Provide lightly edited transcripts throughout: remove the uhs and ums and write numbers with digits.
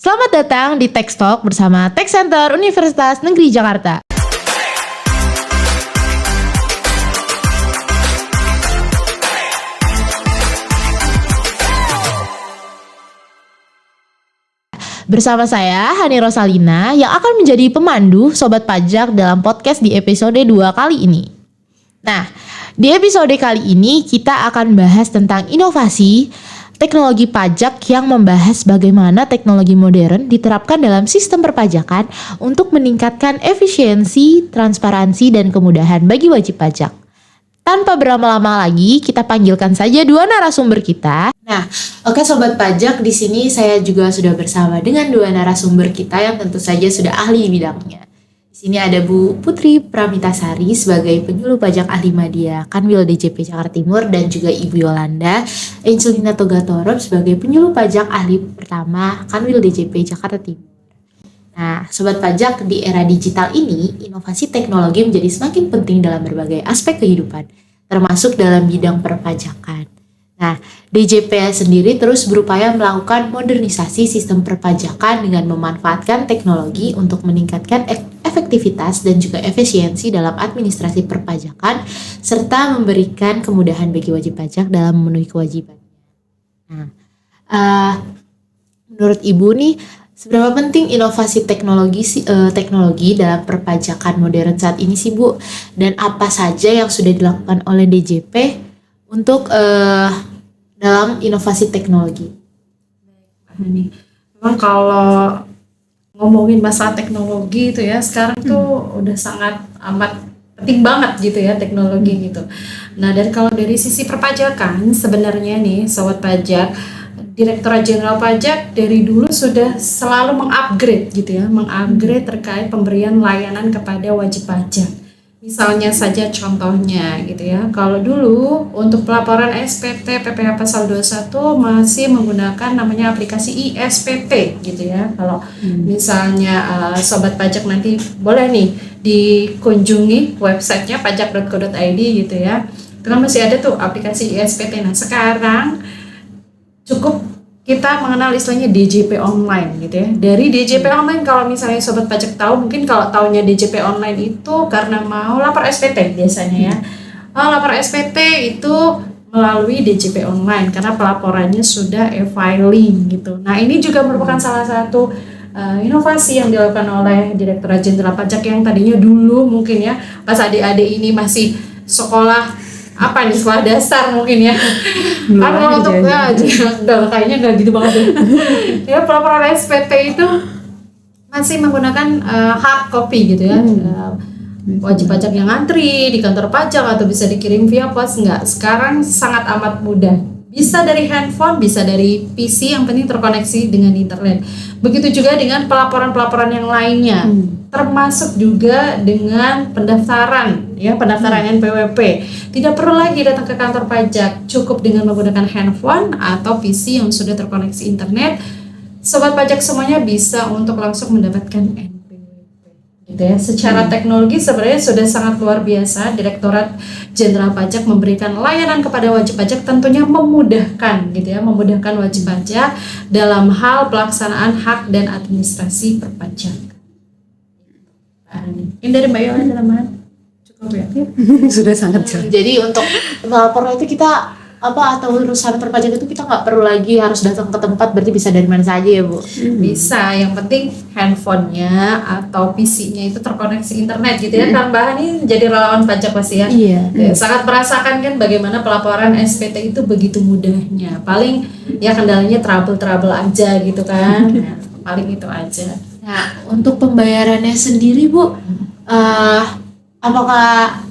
Selamat datang di Tech Talk bersama Tech Center Universitas Negeri Jakarta. Bersama saya, Hani Rosalina, yang akan menjadi pemandu Sobat Pajak dalam podcast di episode 2 kali ini. Nah, di episode kali ini kita akan bahas tentang inovasi teknologi pajak yang membahas bagaimana teknologi modern diterapkan dalam sistem perpajakan untuk meningkatkan efisiensi, transparansi, dan kemudahan bagi wajib pajak. Tanpa berlama-lama lagi, kita panggilkan saja dua narasumber kita. Nah, oke Sobat Pajak, di sini saya juga sudah bersama dengan dua narasumber kita yang tentu saja sudah ahli di bidangnya. Di sini ada Bu Putri Pramitasari sebagai penyuluh pajak ahli media Kanwil DJP Jakarta Timur, dan juga Ibu Yolanda Angelina Togatorop sebagai penyuluh pajak ahli pertama Kanwil DJP Jakarta Timur. Nah, Sobat Pajak, di era digital ini, inovasi teknologi menjadi semakin penting dalam berbagai aspek kehidupan, termasuk dalam bidang perpajakan. Nah, DJP sendiri terus berupaya melakukan modernisasi sistem perpajakan dengan memanfaatkan teknologi untuk meningkatkan efektivitas dan juga efisiensi dalam administrasi perpajakan, serta memberikan kemudahan bagi wajib pajak dalam memenuhi kewajibannya. Nah, menurut Ibu nih, seberapa penting inovasi teknologi dalam perpajakan modern saat ini sih Bu? Dan apa saja yang sudah dilakukan oleh DJP untuk dalam inovasi teknologi? Memang kalau ngomongin masalah teknologi itu ya, sekarang tuh udah sangat amat penting banget gitu ya teknologi gitu. Nah, kalau dari sisi perpajakan sebenarnya nih Sobat Pajak, Direktorat Jenderal Pajak dari dulu sudah selalu mengupgrade gitu ya, mengupgrade terkait pemberian layanan kepada wajib pajak. Misalnya saja contohnya gitu ya, kalau dulu untuk pelaporan SPT PPh Pasal 21 masih menggunakan namanya aplikasi ISPT gitu ya. Kalau misalnya Sobat Pajak nanti boleh nih dikunjungi websitenya pajak.go.id gitu ya, itu kan masih ada tuh aplikasi ISPT. Nah, sekarang cukup kita mengenal istilahnya DJP online gitu ya. Dari DJP online, kalau misalnya Sobat Pajak tahu, mungkin kalau tahunya DJP online itu karena mau lapor SPT biasanya ya. Lapor SPT itu melalui DJP online karena pelaporannya sudah e-filing gitu. Nah, ini juga merupakan salah satu inovasi yang dilakukan oleh Direktorat Jenderal Pajak yang tadinya dulu mungkin ya pas adik-adik ini masih sekolah sekolah dasar mungkin ya. Kalau untuk kayaknya nggak gitu banget ya. Pelaporan SPT itu masih menggunakan hard copy gitu ya. Wajib pajak yang ngantri di kantor pajak atau bisa dikirim via pos, nggak. Sekarang sangat amat mudah. Bisa dari handphone, bisa dari PC, yang penting terkoneksi dengan internet. Begitu juga dengan pelaporan-pelaporan yang lainnya, termasuk juga dengan pendaftaran NPWP. Tidak perlu lagi datang ke kantor pajak, cukup dengan menggunakan handphone atau PC yang sudah terkoneksi internet. Sobat Pajak semuanya bisa untuk langsung mendapatkan NPWP gitu ya. Secara teknologi sebenarnya sudah sangat luar biasa. Direktorat Jenderal Pajak memberikan layanan kepada wajib pajak, tentunya memudahkan gitu ya, memudahkan wajib pajak dalam hal pelaksanaan hak dan administrasi perpajakan. Ini dari Mbak Yola tambahan cukup ya? Sudah sangat jelas. Jadi untuk melapor itu kita atau urusan perpajakan itu kita nggak perlu lagi harus datang ke tempat, berarti bisa dari mana saja ya Bu? Bisa, yang penting handphonenya atau PC-nya itu terkoneksi internet gitu ya. Kang Bahan ini jadi relawan pajak pasti ya. Iya. Sangat merasakan kan bagaimana pelaporan SPT itu begitu mudahnya. Paling ya kendalanya trouble aja gitu kan. Nah, paling itu aja. Nah, untuk pembayarannya sendiri Bu, apakah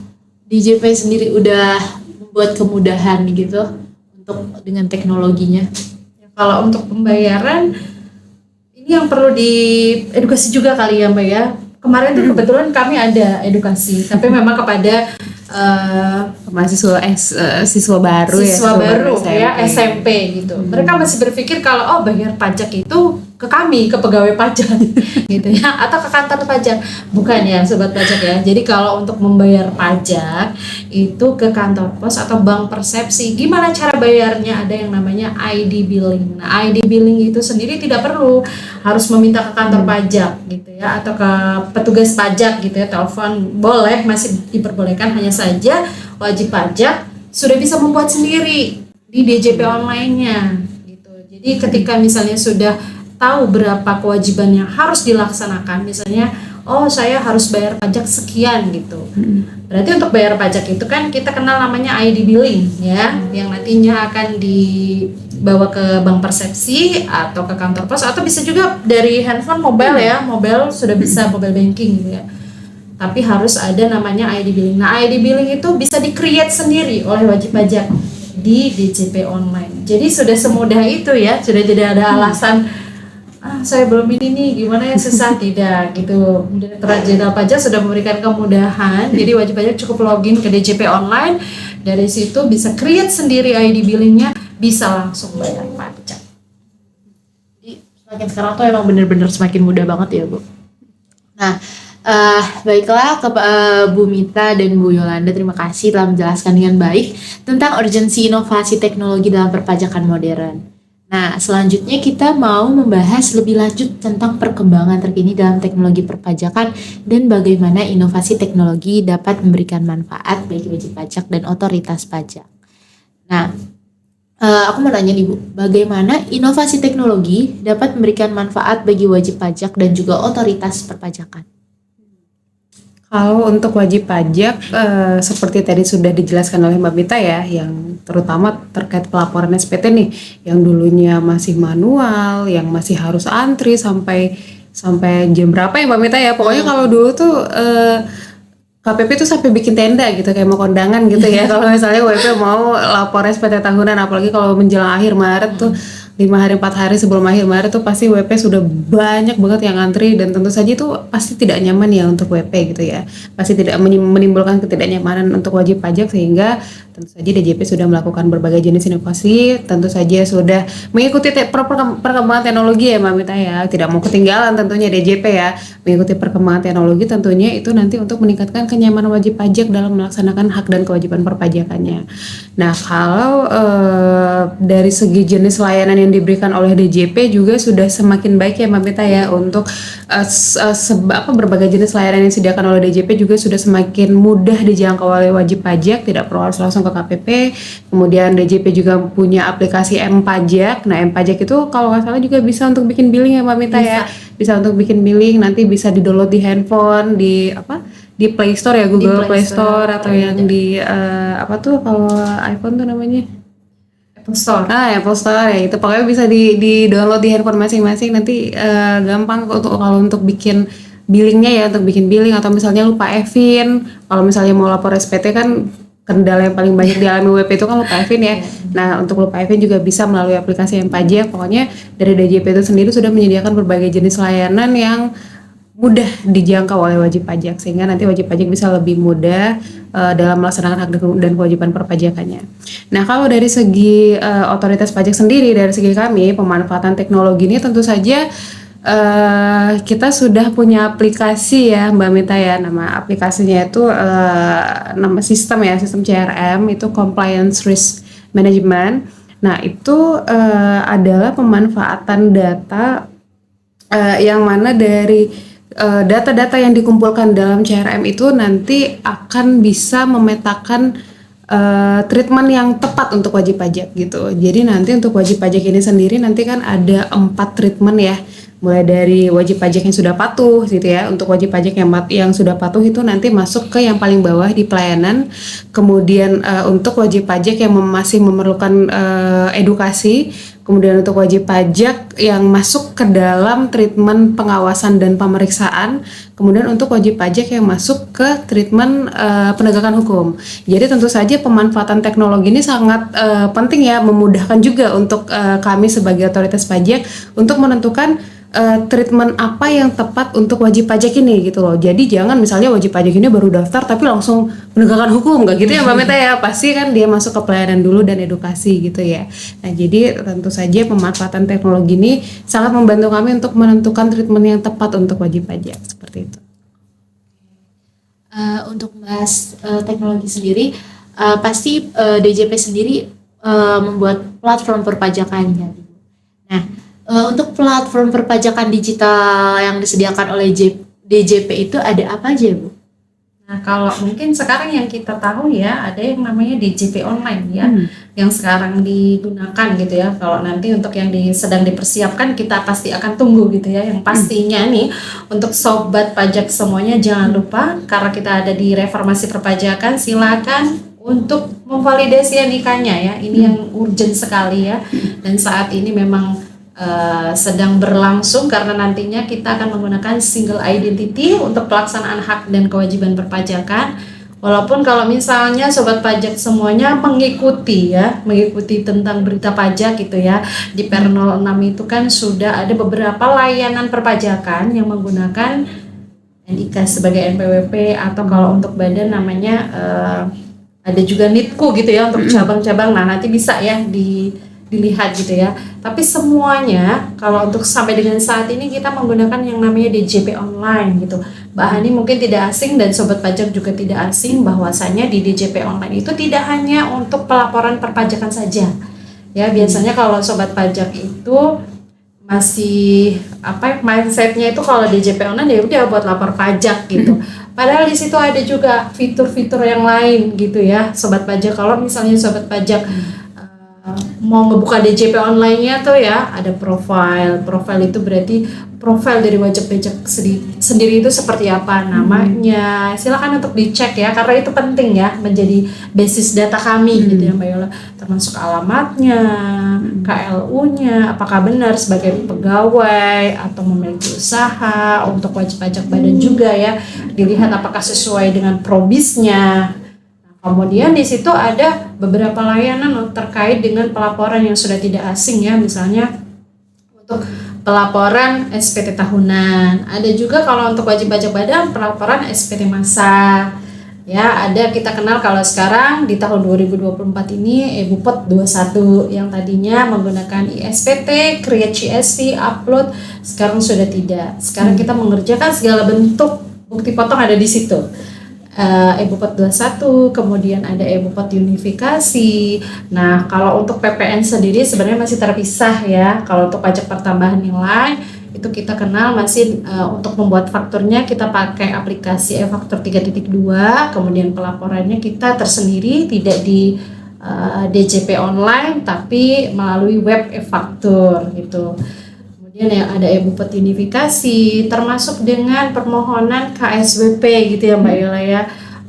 DJP sendiri udah membuat kemudahan gitu untuk dengan teknologinya? Kalau untuk pembayaran ini yang perlu diedukasi juga kali ya Mbak ya. Kemarin tuh kebetulan kami ada edukasi, tapi memang kepada mahasiswa siswa baru ya SMP gitu. Mereka masih berpikir kalau bayar pajak itu ke kami, ke pegawai pajak gitu ya, atau ke kantor pajak. Bukan ya sobat pajak ya. Jadi kalau untuk membayar pajak itu ke kantor pos atau bank persepsi. Gimana cara bayarnya? Ada yang namanya ID billing. Nah, ID billing itu sendiri tidak perlu harus meminta ke kantor pajak gitu ya, atau ke petugas pajak gitu ya, telepon boleh, masih diperbolehkan, hanya saja wajib pajak sudah bisa membuat sendiri di DJP online-nya gitu. Jadi ketika misalnya sudah tahu berapa kewajiban yang harus dilaksanakan, misalnya oh saya harus bayar pajak sekian gitu. Berarti untuk bayar pajak itu kan kita kenal namanya ID billing ya, yang nantinya akan dibawa ke bank persepsi atau ke kantor pos, atau bisa juga dari handphone mobile ya, mobile sudah bisa mobile banking gitu ya. Tapi harus ada namanya ID billing. Nah, ID billing itu bisa di-create sendiri oleh wajib pajak di DJP online. Jadi sudah semudah itu ya, sudah tidak ada alasan saya belum ini nih, gimana ya, susah. Tidak gitu. Direktorat Jenderal Pajak sudah memberikan kemudahan. Jadi wajib pajak cukup login ke DJP online, dari situ bisa create sendiri ID billingnya, bisa langsung bayar pajak. Jadi semakin sekarang tuh emang bener-bener semakin mudah banget ya Bu. Nah, baiklah Bu Mita dan Bu Yolanda, terima kasih telah menjelaskan dengan baik tentang urgensi inovasi teknologi dalam perpajakan modern. Nah, selanjutnya kita mau membahas lebih lanjut tentang perkembangan terkini dalam teknologi perpajakan dan bagaimana inovasi teknologi dapat memberikan manfaat bagi wajib pajak dan otoritas pajak. Nah, aku mau nanya nih Bu, bagaimana inovasi teknologi dapat memberikan manfaat bagi wajib pajak dan juga otoritas perpajakan? Kalau untuk wajib pajak, seperti tadi sudah dijelaskan oleh Mbak Mita ya, yang terutama terkait pelaporan SPT nih, yang dulunya masih manual, yang masih harus antri sampai jam berapa ya Mbak Mita ya, pokoknya kalau dulu tuh KPP tuh sampai bikin tenda gitu, kayak mau kondangan gitu ya. Kalau misalnya WP mau lapor SPT tahunan, apalagi kalau menjelang akhir Maret tuh 5 hari 4 hari sebelum akhir Maret tuh pasti WP sudah banyak banget yang antri, dan tentu saja itu pasti tidak nyaman ya untuk WP gitu ya. Pasti tidak menimbulkan ketidaknyamanan untuk wajib pajak, sehingga tentu saja DJP sudah melakukan berbagai jenis inovasi, tentu saja sudah mengikuti perkembangan teknologi ya Mbak Mita ya. Tidak mau ketinggalan tentunya DJP ya, mengikuti perkembangan teknologi tentunya itu nanti untuk meningkatkan kenyamanan wajib pajak dalam melaksanakan hak dan kewajiban perpajakannya. Nah, kalau dari segi jenis layanan yang diberikan oleh DJP juga sudah semakin baik ya Mbak Mita ya, untuk berbagai jenis layanan yang disediakan oleh DJP juga sudah semakin mudah dijangkau oleh wajib pajak, tidak perlu harus langsung ke KPP. Kemudian DJP juga punya aplikasi M-Pajak. Nah, M-Pajak itu kalau nggak salah juga bisa untuk bikin billing ya Mbak Mita ya. Bisa untuk bikin billing, nanti bisa di-download di handphone, di Play Store ya, Google Play Store, atau yang di kalau iPhone tuh namanya Apple Store. Apple Store ya, itu pokoknya bisa di download di handphone masing-masing. Nanti gampang kalau untuk bikin billingnya ya, untuk bikin billing, atau misalnya lupa EVIN. Kalau misalnya mau lapor SPT kan kendala yang paling banyak dialami WP itu kan lupa EVIN ya. Nah, untuk lupa EVIN juga bisa melalui aplikasi M-Pajak. Pokoknya dari DJP itu sendiri sudah menyediakan berbagai jenis layanan yang mudah dijangkau oleh wajib pajak, sehingga nanti wajib pajak bisa lebih mudah dalam melaksanakan hak dan kewajiban perpajakannya. Nah, kalau dari segi otoritas pajak sendiri, dari segi kami, pemanfaatan teknologi ini tentu saja kita sudah punya aplikasi ya Mbak Mita ya. Nama aplikasinya itu nama sistem CRM itu Compliance Risk Management. Nah, itu adalah pemanfaatan data yang mana dari data-data yang dikumpulkan dalam CRM itu nanti akan bisa memetakan treatment yang tepat untuk wajib pajak gitu. Jadi nanti untuk wajib pajak ini sendiri nanti kan ada 4 treatment ya. Mulai dari wajib pajak yang sudah patuh gitu ya. Untuk wajib pajak yang sudah patuh itu nanti masuk ke yang paling bawah di pelayanan. Kemudian untuk wajib pajak yang masih memerlukan edukasi. Kemudian untuk wajib pajak yang masuk ke dalam treatment pengawasan dan pemeriksaan. Kemudian untuk wajib pajak yang masuk ke treatment penegakan hukum. Jadi tentu saja pemanfaatan teknologi ini sangat penting ya, memudahkan juga untuk kami sebagai otoritas pajak untuk menentukan treatment apa yang tepat untuk wajib pajak ini gitu loh. Jadi jangan misalnya wajib pajak ini baru daftar tapi langsung penegakan hukum, nggak gitu ya Mbak Meta ya. Pasti kan dia masuk ke pelayanan dulu dan edukasi gitu ya. Nah jadi tentu saja pemanfaatan teknologi ini sangat membantu kami untuk menentukan treatment yang tepat untuk wajib pajak seperti itu. Untuk bahas teknologi sendiri, pasti DJP sendiri membuat platform perpajakannya. Nah, untuk platform perpajakan digital yang disediakan oleh DJP itu ada apa aja, Bu? Nah, kalau mungkin sekarang yang kita tahu ya, ada yang namanya DJP online ya, yang sekarang digunakan gitu ya. Kalau nanti untuk yang sedang dipersiapkan, kita pasti akan tunggu gitu ya. Yang pastinya nih, untuk sobat pajak semuanya jangan lupa, karena kita ada di reformasi perpajakan, silakan untuk memvalidasi NIK-nya ya. Ini yang urgent sekali ya. Dan saat ini memang sedang berlangsung karena nantinya kita akan menggunakan single identity untuk pelaksanaan hak dan kewajiban perpajakan. Walaupun kalau misalnya sobat pajak semuanya mengikuti tentang berita pajak gitu ya, di Per 06 itu kan sudah ada beberapa layanan perpajakan yang menggunakan NIK sebagai NPWP, atau kalau untuk badan namanya ada juga NITKU gitu ya untuk cabang-cabang. Nah nanti bisa ya dilihat gitu ya. Tapi semuanya kalau untuk sampai dengan saat ini kita menggunakan yang namanya DJP online gitu. Mbak Hani mungkin tidak asing dan sobat pajak juga tidak asing bahwasanya di DJP online itu tidak hanya untuk pelaporan perpajakan saja. Ya, biasanya kalau sobat pajak itu masih mindsetnya itu kalau DJP online ya udah buat lapor pajak gitu. Padahal di situ ada juga fitur-fitur yang lain gitu ya, sobat pajak. Kalau misalnya sobat pajak mau ngebuka DJP online-nya tuh ya, ada profile itu berarti profil dari wajib pajak sendiri itu seperti apa namanya. Silakan untuk dicek ya, karena itu penting ya, menjadi basis data kami gitu ya Mbak Yola, termasuk alamatnya, KLU-nya, apakah benar sebagai pegawai atau memiliki usaha. Untuk wajib pajak badan juga ya, dilihat apakah sesuai dengan probisnya. Kemudian di situ ada beberapa layanan terkait dengan pelaporan yang sudah tidak asing ya, misalnya untuk pelaporan SPT tahunan. Ada juga kalau untuk wajib pajak badan pelaporan SPT masa. Ya, ada kita kenal kalau sekarang di tahun 2024 ini e-Bupot 21 yang tadinya menggunakan ISPT, create CSV, upload, sekarang sudah tidak. Sekarang kita mengerjakan segala bentuk bukti potong ada di situ. e-Bupot 21, kemudian ada e-Bupot unifikasi. Nah, kalau untuk PPN sendiri sebenarnya masih terpisah ya. Kalau untuk pajak pertambahan nilai itu kita kenal masih untuk membuat fakturnya kita pakai aplikasi e-faktur 3.2, kemudian pelaporannya kita tersendiri, tidak di DJP online tapi melalui web e-faktur gitu. Kemudian yang ada e-Bupot unifikasi, termasuk dengan permohonan KSWP gitu ya Mbak Yola ya.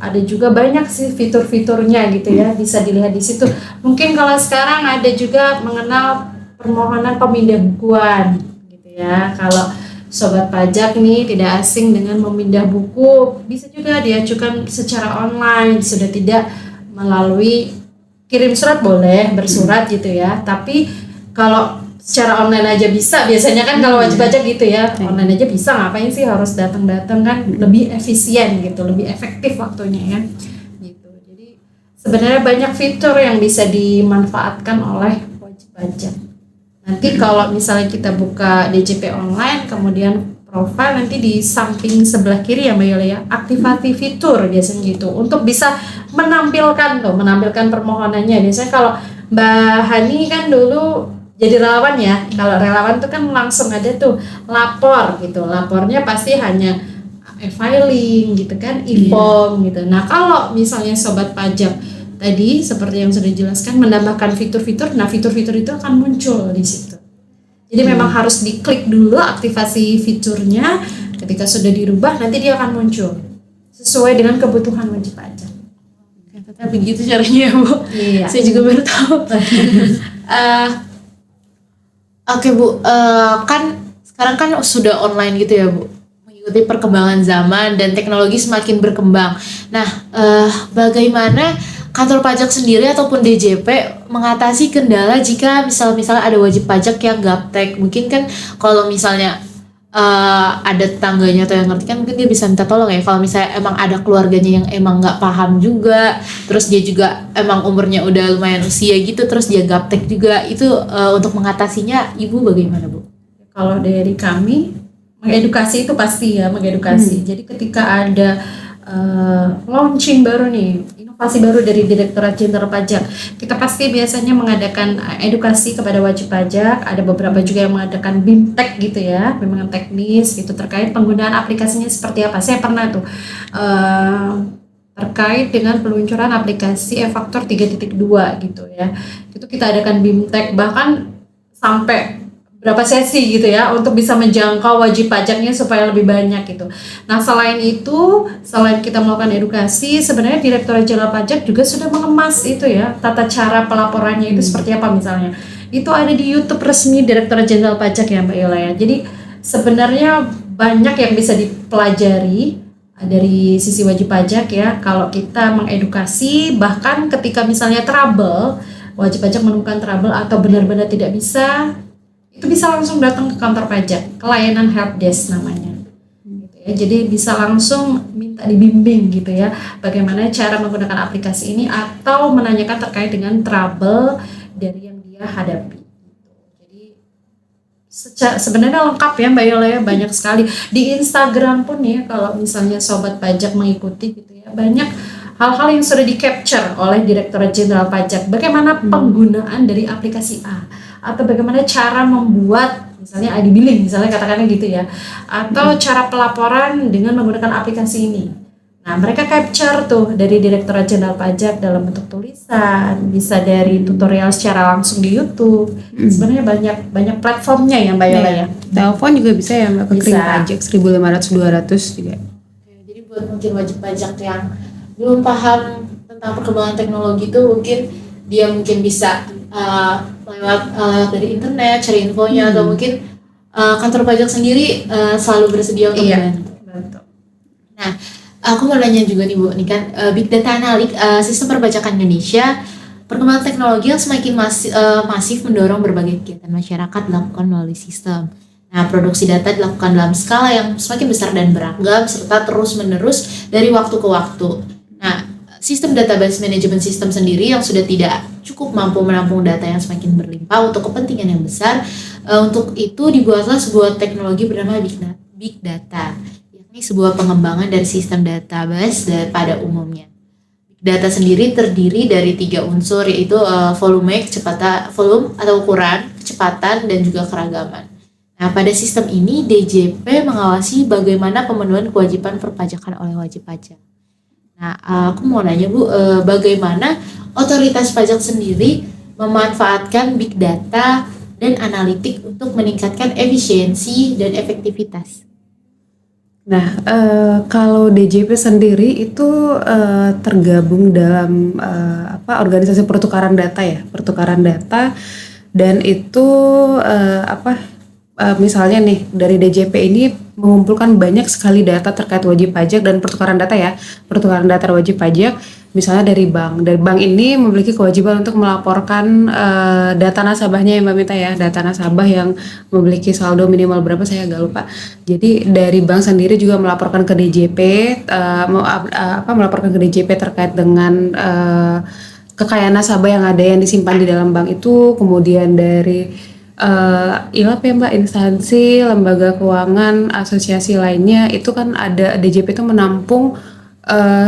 Ada juga banyak sih fitur-fiturnya gitu ya, bisa dilihat di situ. Mungkin kalau sekarang ada juga mengenal permohonan pemindah bukuan gitu ya. Kalau sobat pajak nih tidak asing dengan memindah buku, bisa juga diajukan secara online, sudah tidak melalui kirim surat, boleh bersurat gitu ya. Tapi kalau secara online aja bisa, biasanya kan kalau wajib pajak gitu ya, online aja bisa, ngapain sih harus datang-datang, kan lebih efisien gitu, lebih efektif waktunya ya gitu. Jadi sebenarnya banyak fitur yang bisa dimanfaatkan oleh wajib pajak. Nanti kalau misalnya kita buka DJP online, kemudian profile, nanti di samping sebelah kiri ya Mbak Yola ya, aktivasi fitur biasanya gitu, untuk bisa menampilkan permohonannya. Biasanya kalau Mbak Hani kan dulu jadi relawan ya, kalau relawan tuh kan langsung ada tuh lapor gitu, lapornya pasti hanya e-filing gitu kan, e-form gitu. Nah kalau misalnya sobat pajak tadi seperti yang sudah dijelaskan menambahkan fitur-fitur, nah fitur-fitur itu akan muncul di situ. Jadi memang harus diklik dulu aktivasi fiturnya, ketika sudah dirubah nanti dia akan muncul sesuai dengan kebutuhan wajib pajak. Ternyata begitu caranya Bu. Iya. Saya juga baru tahu. Oke Bu, kan sekarang kan sudah online gitu ya Bu, mengikuti perkembangan zaman dan teknologi semakin berkembang. Nah, bagaimana kantor pajak sendiri ataupun DJP mengatasi kendala jika misal ada wajib pajak yang gaptek? Mungkin kan kalau misalnya ada tetangganya atau yang ngerti kan mungkin dia bisa minta tolong ya. Kalau misalnya emang ada keluarganya yang emang nggak paham juga, terus dia juga emang umurnya udah lumayan usia gitu, terus dia gaptek juga, itu untuk mengatasinya ibu bagaimana Bu? Kalau dari kami mengedukasi itu pasti ya, mengedukasi. Jadi ketika ada launching baru nih, inovasi baru dari Direktorat Jenderal Pajak, kita pasti biasanya mengadakan edukasi kepada wajib pajak. Ada beberapa juga yang mengadakan BIMTEK gitu ya, bimbingan teknis gitu terkait penggunaan aplikasinya seperti apa. Saya pernah tuh terkait dengan peluncuran aplikasi e-faktur 3.2 gitu ya. Itu kita adakan BIMTEK, bahkan sampai berapa sesi gitu ya untuk bisa menjangkau wajib pajaknya supaya lebih banyak gitu. Nah selain itu, selain kita melakukan edukasi, sebenarnya Direktorat Jenderal Pajak juga sudah mengemas itu ya, tata cara pelaporannya itu seperti apa misalnya. Itu ada di YouTube resmi Direktorat Jenderal Pajak ya Mbak Yola ya. Jadi sebenarnya banyak yang bisa dipelajari dari sisi wajib pajak ya, kalau kita mengedukasi. Bahkan ketika misalnya trouble, wajib pajak menemukan trouble atau benar-benar tidak bisa, itu bisa langsung datang ke kantor pajak, ke layanan helpdesk namanya gitu ya. Jadi bisa langsung minta dibimbing gitu ya, bagaimana cara menggunakan aplikasi ini atau menanyakan terkait dengan trouble dari yang dia hadapi. Jadi sebenarnya lengkap ya Mbak Yola ya, banyak sekali. Di Instagram pun ya, kalau misalnya sobat pajak mengikuti gitu ya, banyak hal-hal yang sudah di capture oleh Direktorat Jenderal Pajak. Bagaimana penggunaan dari aplikasi A, atau bagaimana cara membuat misalnya ID billing misalnya katakannya gitu ya, atau cara pelaporan dengan menggunakan aplikasi ini. Nah mereka capture tuh dari Direktorat Jenderal Pajak dalam bentuk tulisan, bisa dari tutorial secara langsung di YouTube. Sebenarnya banyak platformnya ya Mbak Yola ya. Telepon juga bisa ya Mbak, ke Kering Pajak 1.500-200 juga. Jadi buat mungkin wajib pajak yang belum paham tentang perkembangan teknologi itu, mungkin dia bisa lewat dari internet cari infonya, atau mungkin kantor pajak sendiri selalu bersedia untuk membantu. Nah, aku mau nanya juga nih Bu, ini kan Big Data Analytics, sistem perpajakan Indonesia, perkembangan teknologi yang semakin masif mendorong berbagai kegiatan masyarakat dilakukan melalui sistem. Nah, produksi data dilakukan dalam skala yang semakin besar dan beragam serta terus-menerus dari waktu ke waktu. Nah, sistem database manajemen sistem sendiri yang sudah tidak cukup mampu menampung data yang semakin berlimpah untuk kepentingan yang besar. Untuk itu dibuatlah sebuah teknologi bernama Big Data, yakni sebuah pengembangan dari sistem database pada umumnya. Big Data sendiri terdiri dari 3 unsur, yaitu volume atau ukuran, kecepatan, dan juga keragaman. Nah, pada sistem ini DJP mengawasi bagaimana pemenuhan kewajiban perpajakan oleh wajib pajak. Nah, aku mau nanya Bu, bagaimana otoritas pajak sendiri memanfaatkan big data dan analitik untuk meningkatkan efisiensi dan efektivitas? Nah, kalau DJP sendiri itu tergabung dalam organisasi pertukaran data ya, dan itu misalnya nih dari DJP ini mengumpulkan banyak sekali data terkait wajib pajak dan pertukaran data wajib pajak. Misalnya dari bank ini memiliki kewajiban untuk melaporkan data nasabahnya ya Mbak Mita ya, data nasabah yang memiliki saldo minimal berapa saya agak lupa. Jadi dari bank sendiri juga melaporkan ke DJP, terkait dengan kekayaan nasabah yang ada yang disimpan di dalam bank itu. Kemudian dari ILAP ya Mbak, instansi, lembaga keuangan, asosiasi lainnya, itu kan ada DJP itu menampung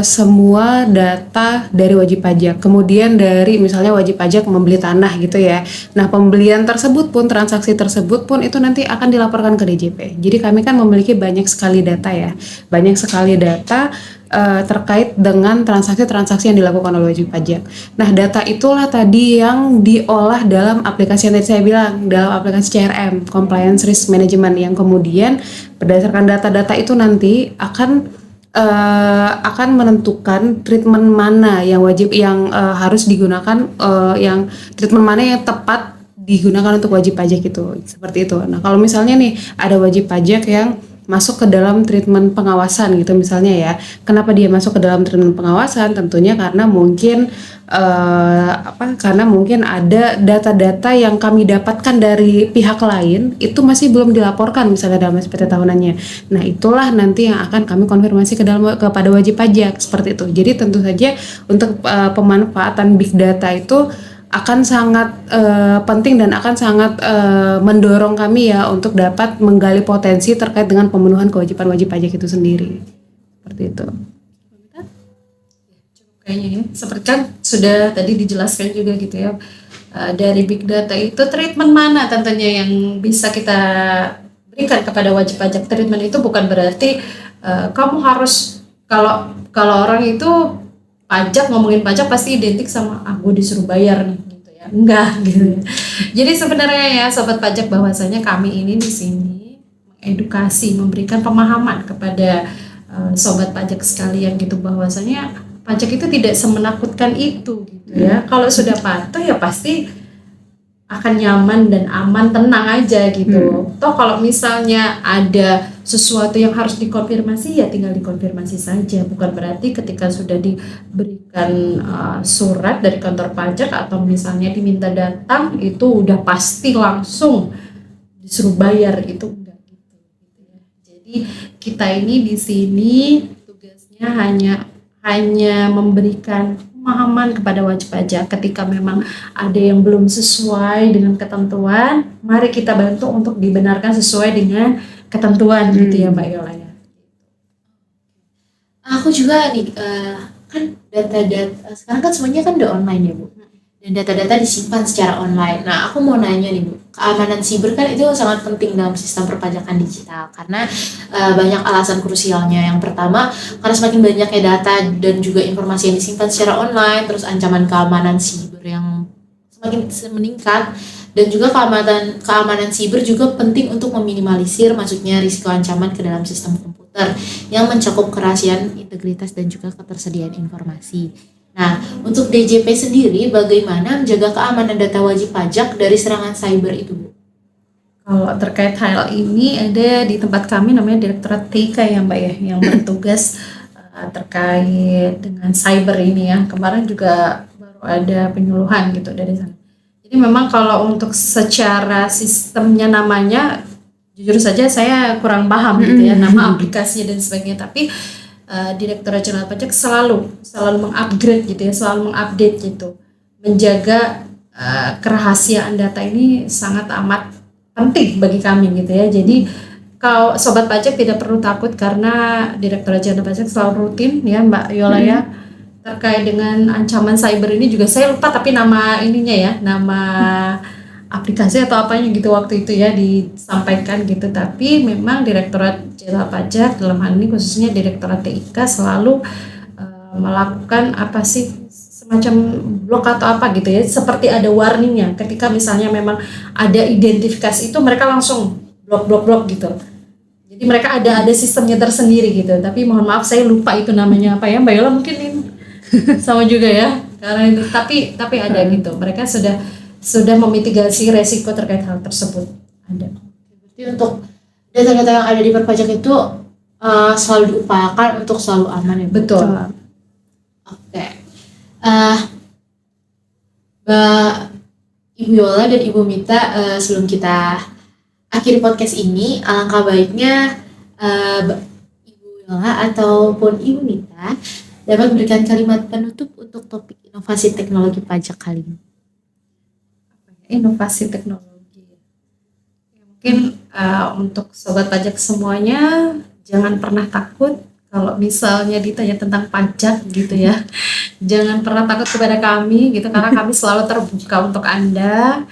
semua data dari wajib pajak. Kemudian dari misalnya wajib pajak membeli tanah gitu ya. Nah, pembelian tersebut pun, transaksi tersebut pun itu nanti akan dilaporkan ke DJP. Jadi kami kan memiliki banyak sekali data ya. Banyak sekali data terkait dengan transaksi-transaksi yang dilakukan oleh wajib pajak. Nah, data itulah tadi yang diolah dalam aplikasi yang tadi saya bilang, dalam aplikasi CRM, Compliance Risk Management, yang kemudian berdasarkan data-data itu nanti akan menentukan treatment mana yang harus digunakan, yang treatment mana yang tepat digunakan untuk wajib pajak itu, seperti itu. Nah, kalau misalnya nih ada wajib pajak yang masuk ke dalam treatment pengawasan gitu misalnya ya. Kenapa dia masuk ke dalam treatment pengawasan? Tentunya karena mungkin karena mungkin ada data-data yang kami dapatkan dari pihak lain itu masih belum dilaporkan misalnya dalam SPT tahunannya. Nah, itulah nanti yang akan kami konfirmasi kepada wajib pajak seperti itu. Jadi tentu saja untuk pemanfaatan big data itu akan sangat penting dan akan sangat mendorong kami ya untuk dapat menggali potensi terkait dengan pemenuhan kewajiban wajib pajak itu sendiri. Seperti itu. Kayaknya ya, seperti kan sudah tadi dijelaskan juga gitu ya, dari big data itu treatment mana tentunya yang bisa kita berikan kepada wajib pajak. Treatment itu bukan berarti kamu harus, kalau orang itu pajak, ngomongin pajak pasti identik sama gue disuruh bayar nih gitu ya, enggak gitu. Jadi sebenarnya ya sobat pajak, bahwasanya kami ini di sini mengedukasi, memberikan pemahaman kepada sobat pajak sekalian gitu, bahwasanya pajak itu tidak semenakutkan itu gitu ya. Kalau sudah patuh ya pasti akan nyaman dan aman, tenang aja gitu. Toh kalau misalnya ada sesuatu yang harus dikonfirmasi ya tinggal dikonfirmasi saja. Bukan berarti ketika sudah diberikan surat dari kantor pajak atau misalnya diminta datang itu udah pasti langsung disuruh bayar, itu enggak gitu ya. Jadi kita ini di sini tugasnya hanya memberikan pemahaman kepada wajib pajak. Ketika memang ada yang belum sesuai dengan ketentuan, mari kita bantu untuk dibenarkan sesuai dengan ketentuan gitu ya Mbak Yola ya. Aku juga nih, kan data-data sekarang kan semuanya kan udah online ya Bu, dan data-data disimpan secara online. Nah, aku mau nanya nih Bu, keamanan siber kan itu sangat penting dalam sistem perpajakan digital karena banyak alasan krusialnya. Yang pertama, karena semakin banyaknya data dan juga informasi yang disimpan secara online, terus ancaman keamanan siber yang semakin meningkat, dan juga keamanan siber juga penting untuk meminimalisir masuknya risiko ancaman ke dalam sistem komputer yang mencakup kerahasiaan, integritas, dan juga ketersediaan informasi. Nah, untuk DJP sendiri bagaimana menjaga keamanan data wajib pajak dari serangan cyber itu, Bu? Kalau terkait hal ini ada di tempat kami namanya Direktorat TK ya Mbak ya, yang bertugas terkait dengan cyber ini ya. Kemarin juga baru ada penyuluhan gitu dari sana. Jadi memang kalau untuk secara sistemnya namanya, jujur saja saya kurang paham gitu ya, nama aplikasinya dan sebagainya. Tapi Direktorat Jenderal Pajak selalu mengupgrade gitu ya, selalu mengupdate gitu, menjaga kerahasiaan data ini sangat amat penting bagi kami gitu ya. Jadi kalau sobat pajak tidak perlu takut karena Direktorat Jenderal Pajak selalu rutin ya Mbak Yola ya, terkait dengan ancaman cyber ini juga saya lupa tapi nama ininya ya, nama aplikasi atau apanya gitu waktu itu ya disampaikan gitu. Tapi memang Direktorat Jenderal Pajak dalam hal ini khususnya Direktorat TIK selalu melakukan apa sih, semacam blok atau apa gitu ya, seperti ada warningnya ketika misalnya memang ada identifikasi itu mereka langsung blok gitu. Jadi mereka ada sistemnya tersendiri gitu. Tapi mohon maaf saya lupa itu namanya apa ya Mbak Yola, mungkin ini sama juga ya karena ini, tapi ada gitu, mereka sudah memitigasi resiko terkait hal tersebut. Ada. Berarti untuk data-data yang ada di perpajak itu selalu diupayakan untuk selalu aman ya Bu? Betul. Oke. Mbak Ibu Yola dan Ibu Mita, sebelum kita akhiri podcast ini, alangkah baiknya Ibu Yola ataupun Ibu Mita dapat memberikan kalimat penutup untuk topik inovasi teknologi pajak kali ini. Inovasi teknologi. Ya, mungkin untuk sobat pajak semuanya jangan pernah takut kalau misalnya ditanya tentang pajak gitu ya. Jangan pernah takut kepada kami gitu, karena kami selalu terbuka untuk Anda.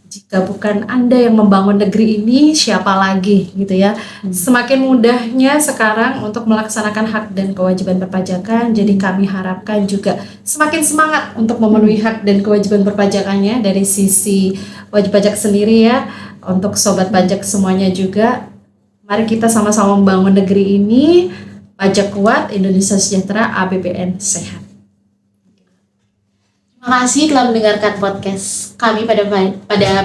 Jika bukan Anda yang membangun negeri ini, siapa lagi gitu ya. Semakin mudahnya sekarang untuk melaksanakan hak dan kewajiban perpajakan, jadi kami harapkan juga semakin semangat untuk memenuhi hak dan kewajiban perpajakannya dari sisi wajib pajak sendiri ya. Untuk sobat pajak semuanya juga, mari kita sama-sama membangun negeri ini. Pajak kuat, Indonesia sejahtera, APBN sehat. Terima kasih telah mendengarkan podcast kami pada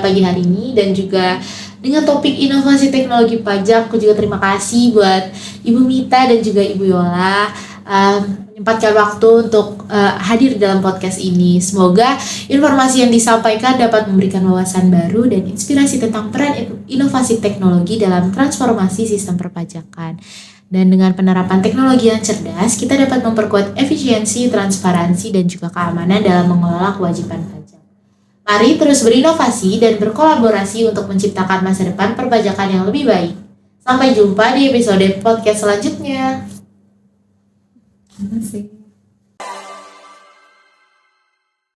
pagi hari ini, dan juga dengan topik inovasi teknologi pajak. Aku juga terima kasih buat Ibu Mita dan juga Ibu Yola menyempatkan waktu untuk hadir dalam podcast ini. Semoga informasi yang disampaikan dapat memberikan wawasan baru dan inspirasi tentang peran inovasi teknologi dalam transformasi sistem perpajakan. Dan dengan penerapan teknologi yang cerdas, kita dapat memperkuat efisiensi, transparansi, dan juga keamanan dalam mengelola kewajiban pajak. Mari terus berinovasi dan berkolaborasi untuk menciptakan masa depan perpajakan yang lebih baik. Sampai jumpa di episode podcast selanjutnya. Terima kasih.